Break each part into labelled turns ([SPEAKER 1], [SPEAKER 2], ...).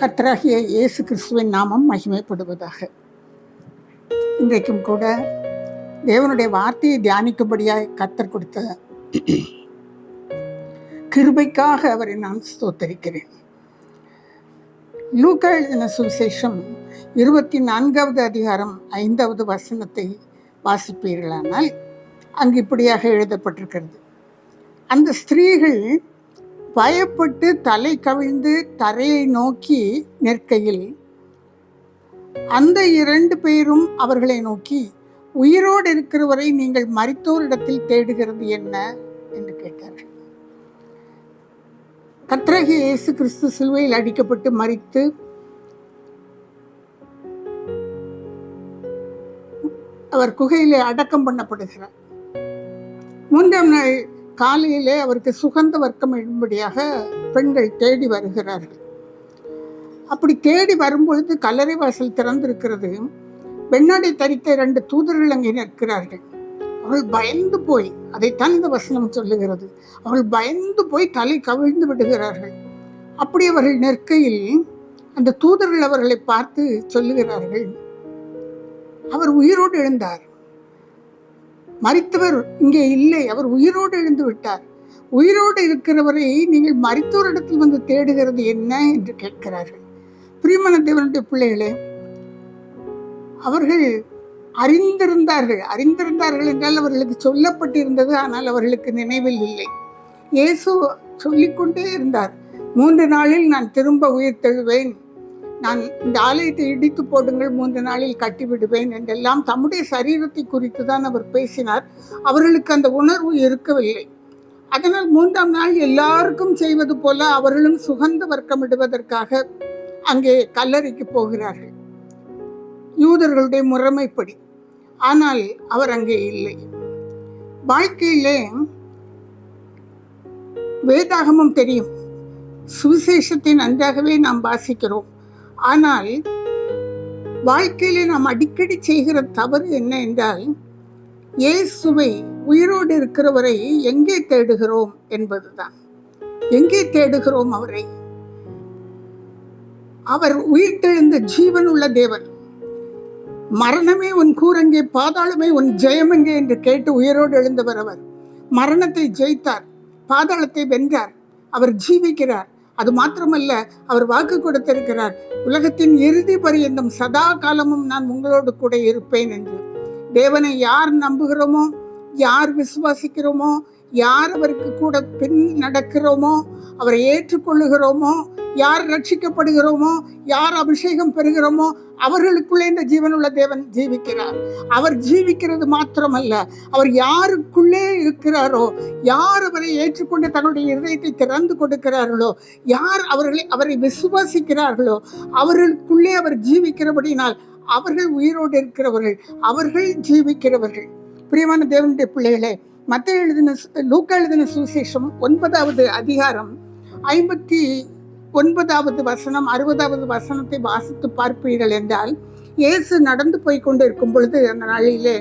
[SPEAKER 1] கர்த்தராகிய இயேசு கிறிஸ்துவின் நாமம் மகிமைப்படுவதாக. இன்றைக்கும் கூட தேவனுடைய வார்த்தையை தியானிக்கும்படியாய் கர்த்தர் கொடுத்த கிருபைக்காக அவரை நான் ஸ்தோத்தரிக்கிறேன். லூக்கா எழுதின சுவிசேஷம் 24வது அதிகாரம் 5வது வசனத்தை வாசிப்பீர்களானால் அங்கு இப்படியாக எழுதப்பட்டிருக்கிறது. அந்த ஸ்திரீகள் பயப்பட்டு தலை கவிழ்ந்து தரையை நோக்கி நிற்கையில் அந்த 2 பேரும் அவர்களை நோக்கி, உயிரோடு இருக்கிறவரை நீங்கள் மரித்தோரிடத்தில் தேடுகிறது என்ன என்று கேட்டார்கள். கர்த்தராகிய இயேசு கிறிஸ்து சிலுவையில் அடிக்கப்பட்டு மரித்து அவர் குகையிலே அடக்கம் பண்ணப்படுகிறார். 3ஆம் நாள் காலையிலே அவருக்கு சுகந்த வர்க்கம் எழும்படியாக பெண்கள் தேடி வருகிறார்கள். அப்படி தேடி வரும்பொழுது கல்லறை வாசல் திறந்திருக்கிறது. வெண்ணாடை தரித்த 2 தூதர்கள் அங்கே நிற்கிறார்கள். அவள் பயந்து போய், அதைத்தான் இந்த வசனம் சொல்லுகிறது, அவள் பயந்து போய் தலை கவிழ்ந்து விடுகிறார்கள். அப்படி அவர்கள் நிற்கையில் அந்த தூதர்கள் அவர்களை பார்த்து சொல்லுகிறார்கள், அவர் உயிரோடு எழுந்தார், மரித்தவர் இங்கே இல்லை, அவர் உயிரோடு எழுந்து விட்டார். உயிரோடு இருக்கிறவரை நீங்கள் மரித்தோரிடத்தில் வந்து தேடுகிறது என்ன என்று கேட்கிறார்கள். பிரியமான தேவனுடைய பிள்ளைகளே, அவர்கள் அறிந்திருந்தார்கள் என்றால் அவர்களுக்கு சொல்லப்பட்டிருந்தது, ஆனால் அவர்களுக்கு நினைவில் இல்லை. இயேசு சொல்லிக்கொண்டே இருந்தார், 3 நாளில் நான் திரும்ப உயிர் தெழுவேன், நான் இந்த ஆலயத்தை இடித்து போடுங்கள், 3 நாளில் கட்டிவிடுவேன் என்றெல்லாம் தம்முடைய சரீரத்தை குறித்து தான் அவர் பேசினார். அவர்களுக்கு அந்த உணர்வு இருக்கவில்லை. அதனால் 3ஆம் நாள் எல்லாருக்கும் செய்வது போல அவர்களும் சுகந்த வர்க்கமிடுவதற்காக அங்கே கல்லறைக்கு போகிறார்கள், யூதர்களுடைய முறைமைப்படி. ஆனால் அவர் அங்கே இல்லை. வாழ்க்கையிலே வேதாகமம் தெரியும், சுவிசேஷத்தை நன்றாகவே நாம் வாசிக்கிறோம். ஆனால் வாழ்க்கையிலே நாம் அடிக்கடி செய்கிற தவறு என்ன என்றால், இயேசுவை உயிரோடு இருக்கிறவரை எங்கே தேடுகிறோம் என்பதுதான். எங்கே தேடுகிறோம் அவரை? அவர் உயிர்த்தெழுந்த ஜீவன் உள்ள தேவன். மரணமே உன் கூரங்கே, பாதாளமே உன் ஜெயமெங்கே என்று கேட்டு உயிரோடு எழுந்தவர் அவர். மரணத்தை ஜெயித்தார், பாதாளத்தை வென்றார், அவர் ஜீவிக்கிறார். அது மாத்திரமல்ல, அவர் வாக்கு கொடுத்திருக்கிறார், உலகத்தின் இறுதி பரியந்தம் சதா காலமும் நான் உங்களோடு கூட இருப்பேன் என்று. தேவனை யார் நம்புகிறோமோ, யார் விசுவாசிக்கிறோமோ, யார் அவருக்கு கூட பின் நடக்கிறோமோ, அவரை ஏற்றுக்கொள்ளுகிறோமோ, யார் ரட்சிக்கப்படுகிறோமோ, யார் அபிஷேகம் பெறுகிறோமோ, அவர்களுக்குள்ளே இந்த ஜீவனுள்ள தேவன் ஜீவிக்கிறார். அவர் ஜீவிக்கிறது மாத்திரமல்ல, அவர் யாருக்குள்ளே இருக்கிறாரோ, யார் அவரை ஏற்றுக்கொண்டு தன்னுடைய இதயத்தை திறந்து கொடுக்கிறார்களோ, யார் அவரை விசுவாசிக்கிறார்களோ, அவர்களுக்குள்ளே அவர் ஜீவிக்கிறபடினால் அவர்கள் உயிரோடு இருக்கிறவர்கள், அவர்கள் ஜீவிக்கிறவர்கள். பிரியமான தேவனுடைய பிள்ளைகளே, லூக்கா எழுதின சுவிசேஷம் 9வது அதிகாரம் 59வது வசனம் 60வது வசனத்தை வாசித்து பார்ப்பீர்கள் என்றால், இயேசு நடந்து போய் கொண்டு இருக்கும் பொழுது அந்த நாளிலே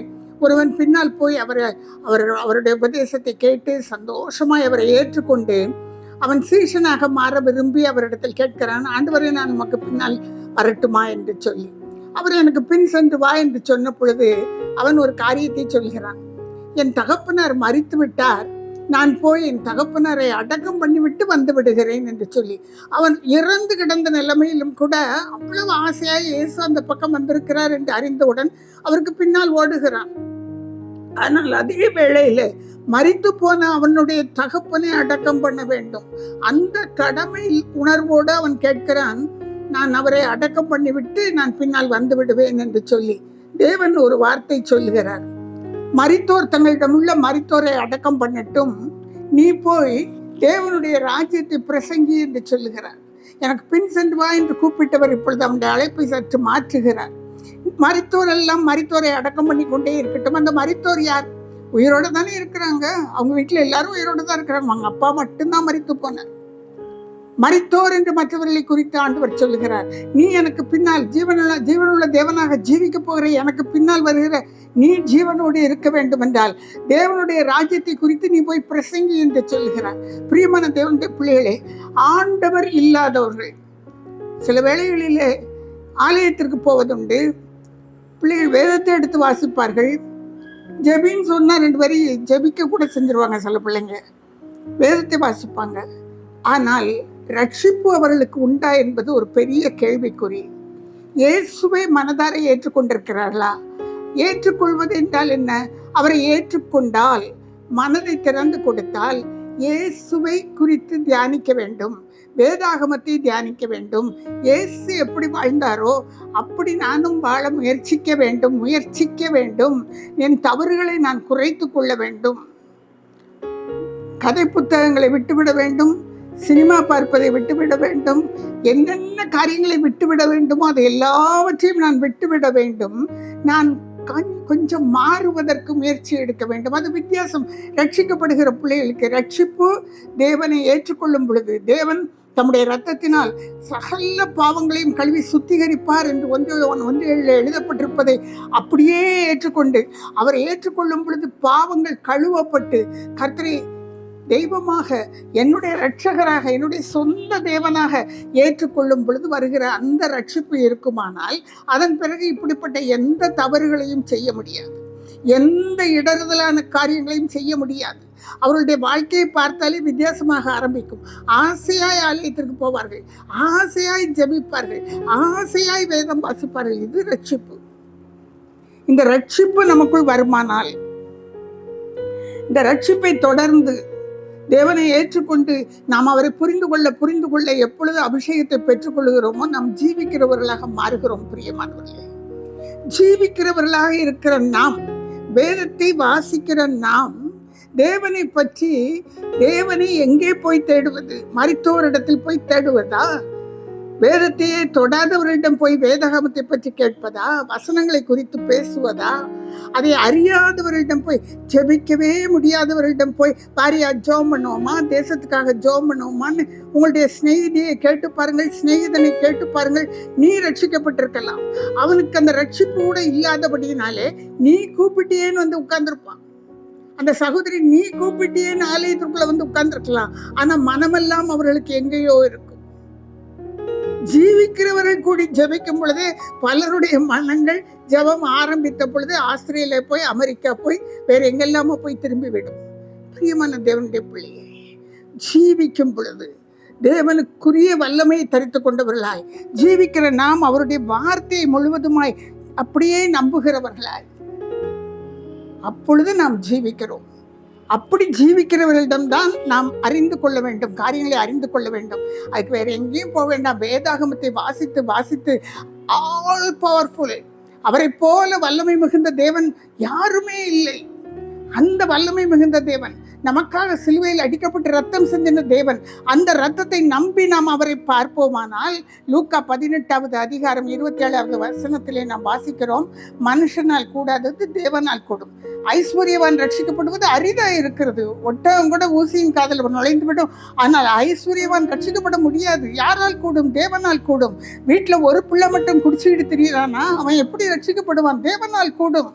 [SPEAKER 1] ஒருவன் பின்னால் போய் அவருடைய உபதேசத்தை கேட்டு சந்தோஷமாய் அவரை ஏற்றுக்கொண்டு அவன் சீஷனாக மாற விரும்பி அவரிடத்தில் கேட்கிறான், ஆண்டவரே, நான் உமக்கு பின்னால் வரட்டுமா என்று சொல்லி. அவர் எனக்கு பின் சென்று வா என்று சொன்ன பொழுது அவன் ஒரு காரியத்தை சொல்கிறான், என் தகப்பனார் மரித்து விட்டார், நான் போய் என் தகப்பனாரை அடக்கம் பண்ணிவிட்டு வந்து விடுகிறேன் என்று சொல்லி. அவன் இறந்து கிடந்த நிலைமையிலும் கூட அவ்வளவு ஆசையாய் இயேசு அந்த பக்கம் வந்திருக்கிறார் என்று அறிந்தவுடன் அவருக்கு பின்னால் ஓடுகிறான். ஆனால் அதே வேளையில மரித்து போன அவனுடைய தகப்பனை அடக்கம் பண்ண வேண்டும். அந்த கடமை உணர்வோடு அவன் கேட்கிறான், நான் அவரை அடக்கம் பண்ணிவிட்டு நான் பின்னால் வந்து விடுவேன் என்று சொல்லி. தேவன் ஒரு வார்த்தை சொல்லுகிறார், மரித்தோர் தங்களிடமுள்ள மரித்தோரை அடக்கம் பண்ணட்டும், நீ போய் தேவனுடைய ராஜ்யத்தை பிரசங்கி என்று சொல்லுகிறார். எனக்கு பின் சென்று வா என்று கூப்பிட்டவர் இப்பொழுது அவனுடைய அழைப்பை சற்று மாற்றுகிறார். மரித்தோர் எல்லாம் மரித்தோரை அடக்கம் பண்ணி கொண்டே இருக்கட்டும். அந்த மரித்தோர் யார்? உயிரோட தானே இருக்கிறாங்க. அவங்க வீட்டில் எல்லாரும் உயிரோடு தான் இருக்கிறாங்க. அவங்க அப்பா மட்டும்தான் மரித்து போனார். மரித்தோர் என்று மற்றவர்களை குறித்து ஆண்டவர் சொல்லுகிறார், நீ எனக்கு பின்னால் ஜீவனுள்ள தேவனாக ஜீவிக்க போகிற எனக்கு பின்னால் வருகிற நீ ஜீவனோடு இருக்க வேண்டும் என்றால் தேவனுடைய ராஜ்யத்தை குறித்து நீ போய் பிரசங்கி என்று சொல்லுகிறார். பிரியமான தேவனுடைய பிள்ளைகளே, ஆண்டவர் இல்லாதவர்கள் சில வேளைகளிலே ஆலயத்திற்கு போவதுண்டு. பிள்ளைகள் வேதத்தை எடுத்து வாசிப்பார்கள். ஜெபின்னு சொன்னால் 2 வரி ஜெபிக்க கூட செஞ்சிருவாங்க சில பிள்ளைங்க. வேதத்தை வாசிப்பாங்க. ஆனால் ரட்சிப்பு அவர்களுக்கு உண்டா என்பது ஒரு பெரிய கேள்விக்குறி. இயேசுவை மனதார ஏற்றுக்கொண்டிருக்கிறார்களா? ஏற்றுக்கொள்வது என்றால் என்ன? அவரை ஏற்றுக்கொண்டால், மனதை திறந்து கொடுத்தால், இயேசுவை குறித்து தியானிக்க வேண்டும், வேதாகமத்தை தியானிக்க வேண்டும். இயேசு எப்படி வாழ்ந்தாரோ அப்படி நானும் வாழ முயற்சிக்க வேண்டும். என் தவறுகளை நான் குறைத்து கொள்ள வேண்டும். கதை புத்தகங்களை விட்டுவிட வேண்டும், சினிமா பார்ப்பதை விட்டுவிட வேண்டும், என்னென்ன காரியங்களை விட்டுவிட வேண்டுமோ அதை எல்லாவற்றையும் நான் விட்டுவிட வேண்டும். நான் கொஞ்சம் மாறுவதற்கு முயற்சி எடுக்க வேண்டும். அது வித்தியாசம். ரட்சிக்கப்படுகிற பிள்ளைகளுக்கு ரட்சிப்பு தேவனை ஏற்றுக்கொள்ளும் பொழுது தேவன் தம்முடைய இரத்தத்தினால் சகல பாவங்களையும் கழுவி சுத்திகரிப்பார் என்று 1:7 எழுதப்பட்டிருப்பதை அப்படியே ஏற்றுக்கொண்டு அவரை ஏற்றுக்கொள்ளும் பொழுது பாவங்கள் கழுவப்பட்டு கர்த்தரை தெய்வமாக, என்னுடைய இரட்சகராக, என்னுடைய சொந்த தேவனாக ஏற்றுக்கொள்ளும் பொழுது வருகிற அந்த ரட்சிப்பு இருக்குமானால் அதன் பிறகு இப்படிப்பட்ட எந்த தவறுகளையும் செய்ய முடியாது, எந்த இடறுதலான காரியங்களையும் செய்ய முடியாது. அவர்களுடைய வாழ்க்கையை பார்த்தாலே வித்தியாசமாக ஆரம்பிக்கும். ஆசையாய் ஆலயத்திற்கு போவார்கள், ஆசையாய் ஜெபிப்பார்கள், ஆசையாய் வேதம் வாசிப்பார்கள். இது ரட்சிப்பு. இந்த ரட்சிப்பு நமக்குள் வருமானால், இந்த ரட்சிப்பை தொடர்ந்து தேவனை ஏற்றுக்கொண்டு நாம் அவரை புரிந்து கொள்ள எப்பொழுது அபிஷேகத்தை பெற்றுக்கொள்கிறோமோ நாம் ஜீவிக்கிறவர்களாக மாறுகிறோம். பிரியமானவர்களே, ஜீவிக்கிறவர்களாக இருக்கிற நாம், வேதத்தை வாசிக்கிற நாம், தேவனை பற்றி, தேவனை எங்கே போய் தேடுவது? மரித்தோரிடத்தில் போய் தேடுவதா? வேதத்தையே தொடாதவர்களிடம் போய் வேதாகமத்தை பற்றி கேட்பதா? வசனங்களை குறித்து பேசுவதா? அதை அறியாதவர்களிடம் போய், ஜெபிக்கவே முடியாதவர்களிடம் போய், பாரியா ஜோம் பண்ணுவோமா, தேசத்துக்காக ஜோம் பண்ணுவோமான்னு உங்களுடைய சிநேகிதியை கேட்டு பாருங்கள், சிநேகிதனை கேட்டு பாருங்கள். நீ ரட்சிக்கப்பட்டிருக்கலாம், அவனுக்கு அந்த ரட்சிப்பு கூட இல்லாதபடினாலே நீ கூப்பிட்டியேன்னு வந்து உட்கார்ந்துருப்பான். அந்த சகோதரி நீ கூப்பிட்டியேன்னு ஆலயத்திற்குள்ள வந்து உட்கார்ந்துருக்கலாம். ஆனா மனமெல்லாம் அவர்களுக்கு எங்கேயோ இருக்கும். ஜீவிக்கிறவர்கள் கூடி ஜெபிக்கும் பொழுதே பலருடைய மனங்கள் ஜெபம் ஆரம்பித்த பொழுது ஆஸ்திரேலியா போய், அமெரிக்கா போய், வேற எங்கெல்லாமோ போய் திரும்பிவிடும். பிரியமான தேவனுடைய பிள்ளையே, ஜீவிக்கும் பொழுது தேவனுக்குரிய வல்லமையை தரித்து கொண்டவர்களாய் ஜீவிக்கிற நாம் அவருடைய வார்த்தையை முழுவதுமாய் அப்படியே நம்புகிறவர்களாய் அப்பொழுது நாம் ஜீவிக்கிறோம். அப்படி ஜீவிக்கிறவர்களிடம்தான் நாம் அறிந்து கொள்ள வேண்டும், காரியங்களை அறிந்து கொள்ள வேண்டும். அதுக்கு வேற எங்கேயும் போக வேண்டாம். வேதாகமத்தை வாசித்து வாசித்து ஆல் பவர்ஃபுல், அவரை போல வல்லமை மிகுந்த தேவன் யாருமே இல்லை. அந்த வல்லமை மிகுந்த தேவன், நமக்காக சிலுவையில் அடிக்கப்பட்டு ரத்தம் சிந்தின தேவன், அந்த ரத்தத்தை நம்பி நாம் அவரை பார்ப்போமானால், லூக்கா 18வது அதிகாரம் 27வது வசனத்திலே நாம் வாசிக்கிறோம், மனுஷனால் கூடாதது தேவனால் கூடும். ஐஸ்வர்யவான் ரட்சிக்கப்படுவது அரிதா இருக்கிறது. ஒட்டகம் கூட ஊசியின் காதல் நுழைந்து விடும். ஆனால் ஐஸ்வர்யவான் ரட்சிக்கப்பட முடியாது. யாரால் கூடும்? தேவனால் கூடும். வீட்டில் ஒரு பிள்ளை மட்டும் குடிச்சுக்கிட்டு திரியிறானா, அவன் எப்படி ரட்சிக்கப்படுவான்? தேவனால் கூடும்.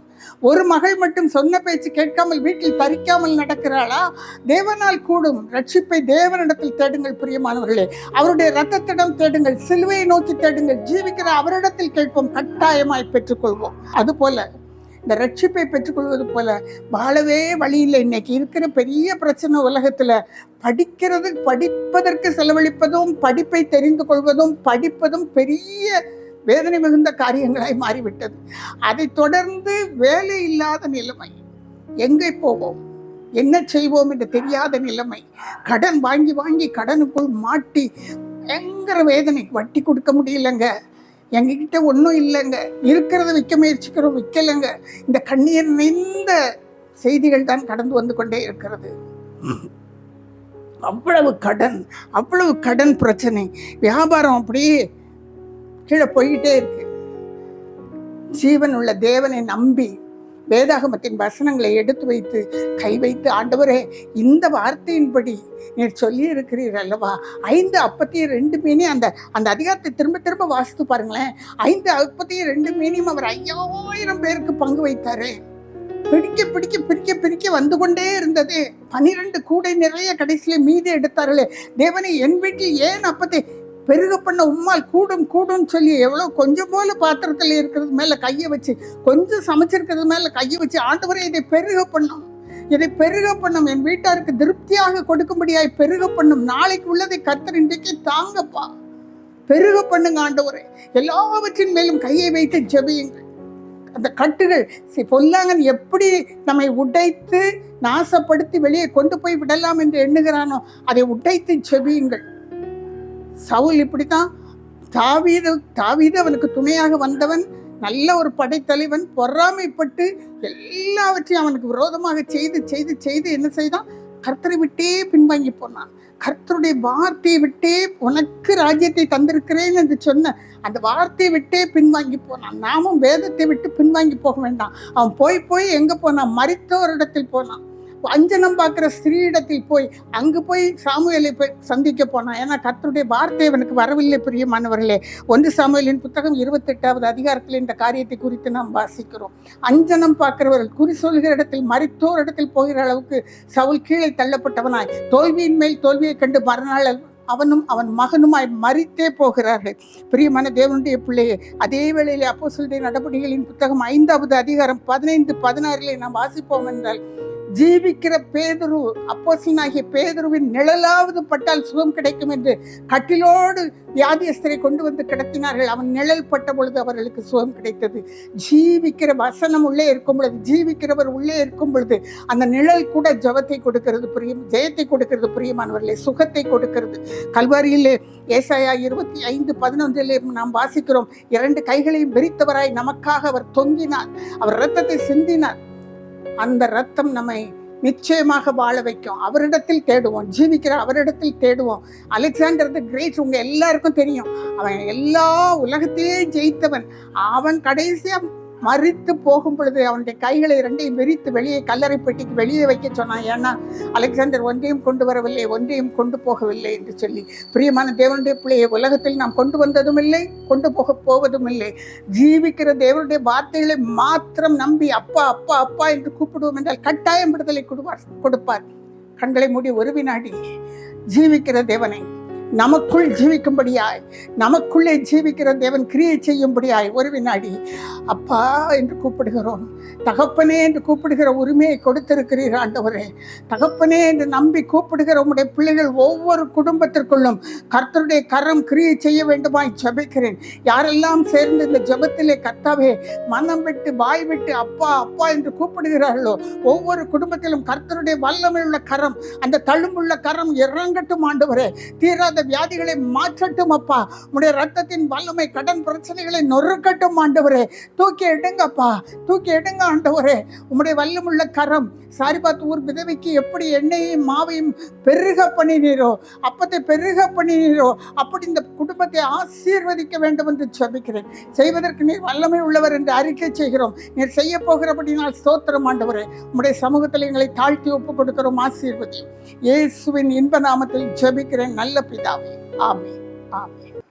[SPEAKER 1] ஒரு மகள் மட்டும் சொன்ன பேச்சு கேட்காமல் வீட்டில் தரிக்காமல் நடக்கிறாளா? தேவனால் கூடும். ரட்சிப்பை தேவனிடத்தில் தேடுங்கள் பிரியமானவர்களே. அவருடைய இரத்தத்திடம் தேடுங்கள், சிலுவையை நோக்கி தேடுங்கள். ஜீவிக்கிற அவரிடத்தில் கேட்போம், கட்டாயமாய் பெற்றுக்கொள்வோம். அதுபோல இந்த ரட்சிப்பை பெற்றுக்கொள்வது போல வாழவே வழி இல்லை. இன்னைக்கு இருக்கிற பெரிய பிரச்சனை உலகத்துல படிப்பதற்கு செலவழிப்பதும், படிப்பை தெரிந்து கொள்வதும், படிப்பதும் பெரிய வேதனை மிகுந்த காரியங்களாய் மாறிவிட்டது. அதை தொடர்ந்து வேலை இல்லாத நிலைமை, எங்கே போவோம், என்ன செய்வோம் என்று தெரியாத நிலைமை, கடன் வாங்கி வாங்கி கடனுக்குள் மாட்டி பயங்கர வேதனை. வட்டி கொடுக்க முடியலங்க, எங்ககிட்ட ஒன்றும் இல்லைங்க, இருக்கிறத விற்க முயற்சிக்கிறோம், விற்கலைங்க. இந்த கண்ணீர் நிறைந்த செய்திகள் தான் கடந்து வந்து கொண்டே இருக்கிறது. அவ்வளவு கடன் பிரச்சனை, வியாபாரம் அப்படியே கீழே போய்கிட்டே இருக்கு. ஜீவன் உள்ள தேவனை நம்பி வேதாகமத்தின் வசனங்களை எடுத்து வைத்து கை வைத்து, ஆண்டவரே இந்த வார்த்தையின்படி நீர் சொல்லி இருக்கிறீர் அல்லவா, 5 அப்பத்தையும் 2 மீனையும், அந்த அதிகாரத்தை திரும்ப திரும்ப வாசித்து பாருங்களேன். 5 அப்பத்தையும் 2 மீனையும் அவர் 5000 பேருக்கு பங்கு வைத்தாரு. பிடிக்க வந்து கொண்டே இருந்தது. 12 கூடை நிறைய கடைசியில மீதி எடுத்தார்களே. தேவனை என் வீட்டில் ஏன் அப்பத்தை பெருக பண்ண உம்மால் கூடும் கூடும் சொல்லி எவ்வளோ கொஞ்சம் போல பாத்திரத்தில் இருக்கிறது மேலே கையை வச்சு, கொஞ்சம் சமைச்சிருக்கிறது மேலே கையை வச்சு, ஆண்டவரே இதை பெருக பண்ணும், இதை பெருக பண்ணும், என் வீட்டாருக்கு திருப்தியாக கொடுக்கும்படியாய் பெருக பண்ணும், நாளைக்கு உள்ளதை கர்த்தர் இன்றைக்கு தாங்கப்பா, பெருக பண்ணுங்க ஆண்டவரே. எல்லாவற்றின் மேலும் கையை வைத்து ஜெபியுங்கள். அந்த கட்டுகள் பொல்லாங்கன் எப்படி நம்மை உடைத்து நாசப்படுத்தி வெளியே கொண்டு போய் விடலாம் என்று எண்ணுகிறானோ அதை உடைத்து ஜெபியுங்கள். சவுல் இப்படித்தான். தாவீது அவனுக்கு துணையாக வந்தவன், நல்ல ஒரு படைத்தலைவன், பொறாமைப்பட்டு எல்லாவற்றையும் அவனுக்கு விரோதமாக செய்து செய்து செய்து என்ன செய்தான்? கர்த்தரை விட்டே பின்வாங்கி போனான். கர்த்தருடைய வார்த்தையை விட்டே உனக்கு ராஜ்யத்தை தந்திருக்கிறேன் என்று சொன்ன அந்த வார்த்தையை விட்டே பின்வாங்கி போனான். நாமும் வேதத்தை விட்டு பின்வாங்கி போக வேண்டாம். அவன் போய் எங்க போனான்? மரித்தோரிடத்தில் போனான். அஞ்சனம் பார்க்குற ஸ்திரீயிடத்தில் போய் அங்கு போய் சாமுவேலை போய் சந்திக்க போனான். ஏன்னா கர்த்தருடைய வார்த்தை அவனுக்கு வரவில்லை. பிரியமானவர்களே, 1 சாமுவேலின் புத்தகம் 28வது அதிகாரத்தில் இந்த காரியத்தை குறித்து நாம் வாசிக்கிறோம். அஞ்சனம் பார்க்கிறவர்கள் குறி சொல்கிற இடத்தில் மரித்தோர் இடத்தில் போகிற அளவுக்கு சவுல் கீழே தள்ளப்பட்டவனாய் தோல்வியின் மேல் தோல்வியை கண்டு மறுநாள் அவனும் அவன் மகனுமாய் மரித்தே போகிறார்கள். பிரியமான தேவனுடைய பிள்ளையே, அதே வேளையிலே அப்போஸ்தலருடைய நடபடிகளின் புத்தகம் 5வது அதிகாரம் 15-16 நாம் வாசிப்போம் என்றால், ஜீவிக்கிற பேதுரு, அப்போஸ்தலனாகிய பேதுருவின் நிழலாவது பட்டால் சுகம் கிடைக்கும் என்று கட்டிலோடு வியாதியஸ்தரை கொண்டு வந்து கிடத்தினார்கள். அவன் நிழல் பட்ட பொழுது அவர்களுக்கு சுகம் கிடைத்தது. ஜீவிக்கிற வசனம் உள்ளே இருக்கும் பொழுது, ஜீவிக்கிறவர் உள்ளே இருக்கும் பொழுது அந்த நிழல் கூட ஜெபத்தை கொடுக்கிறது, ஜெயத்தை கொடுக்கிறது. பிரியமானவர்களே, சுகத்தை கொடுக்கிறது. கல்வாரியிலே ஏசாயா 25:11 நாம் வாசிக்கிறோம், 2 கைகளையும் விரித்தவராய் நமக்காக அவர் தொங்கினார், அவர் இரத்தத்தை சிந்தினார். அந்த ரத்தம் நம்மை நிச்சயமாக வாழ வைக்கும். அவரிடத்தில் தேடுவோம், ஜீவிக்கிற அவரிடத்தில் தேடுவோம். அலெக்சாண்டர் தி கிரேட் உங்க எல்லாருக்கும் தெரியும். அவன் எல்லா உலகத்தையே ஜெயித்தவன். அவன் கடைசியா மரித்து போகும் பொழுது அவனுடைய கைகளை 2ஐயும் விரித்து வெளியே கல்லறை பெட்டிக்கு வெளியே வைக்க சொன்னான். ஏன்னா அலெக்சாண்டர் ஒன்றையும் கொண்டு வரவில்லை, ஒன்றையும் கொண்டு போகவில்லை என்று சொல்லி. பிரியமான தேவனுடைய பிள்ளையை, உலகத்தில் நாம் கொண்டு வந்ததும் இல்லை, கொண்டு போவதும் இல்லை. ஜீவிக்கிற தேவனுடைய வார்த்தைகளை மாத்திரம் நம்பி அப்பா அப்பா அப்பா என்று கூப்பிடுவோம் என்றால் கட்டாயம் விடுதலை கொடுப்பார். கண்களை மூடி ஒரு வினாடி ஜீவிக்கிற தேவனை நமக்குள் ஜீவிக்கும்படியாய், நமக்குள்ளே ஜீவிக்கிற தேவன் கிரியை செய்யும்படியாய் ஒரு வினாடி அப்பா என்று கூப்பிடுகிறோம். தகப்பனே என்று கூப்பிடுகிற உரிமையை கொடுத்திருக்கிறீர் ஆண்டவரே. தகப்பனே என்று நம்பி கூப்பிடுகிற உம்முடைய பிள்ளைகள் ஒவ்வொரு குடும்பத்திற்குள்ளும் கர்த்தருடைய கரம் கிரியை செய்ய வேண்டுமாய் ஜெபிக்கிறேன். யாரெல்லாம் சேர்ந்து இந்த ஜெபத்திலே கர்த்தாவே மனம் விட்டு வாய் விட்டு அப்பா அப்பா என்று கூப்பிடுகிறார்களோ ஒவ்வொரு குடும்பத்திலும் கர்த்தருடைய வல்லமை உள்ள கரம், அந்த தழும்புள்ள கரம் இறங்கட்டும் ஆண்டவரே. தீராத வியாதிகளை மாற்றட்டும் அப்பா. உடைய ரத்தத்தின் வல்லமை கடன் பிரச்சனைகளை நொறுக்கட்டும் ஆண்டவரே. தூக்கி எடுங்கப்பா, தூக்கி எடுங்க ஆண்டவரே. உம்முடைய வல்லமுள்ள கரம் சாரிபாத் ஊர் விதவைக்கு எப்படி எண்ணெயையும் மாவையும் பெருக பண்ணினீரோ, அப்பத்தை பெருக பண்ணினீரோ, அப்படி இந்த குடும்பத்தை ஆசீர்வதிக்க வேண்டும் என்று ஜெபிக்கிறேன். செய்வதற்கு நீர் வல்லமை உள்ளவர் என்று அறிக்கை செய்கிறோம். நீர் செய்ய போகிறபடினால் ஸ்தோத்திரம் ஆண்டவரே. உம்முடைய சமூகத்தில் எங்களை தாழ்த்தி ஒப்புக் கொடுக்கிறோம். ஆசீர்வதி. இயேசுவின் இன்ப நாமத்தில் ஜெபிக்கிறேன் நல்ல பிதாவே. ஆமென். ஆமென்.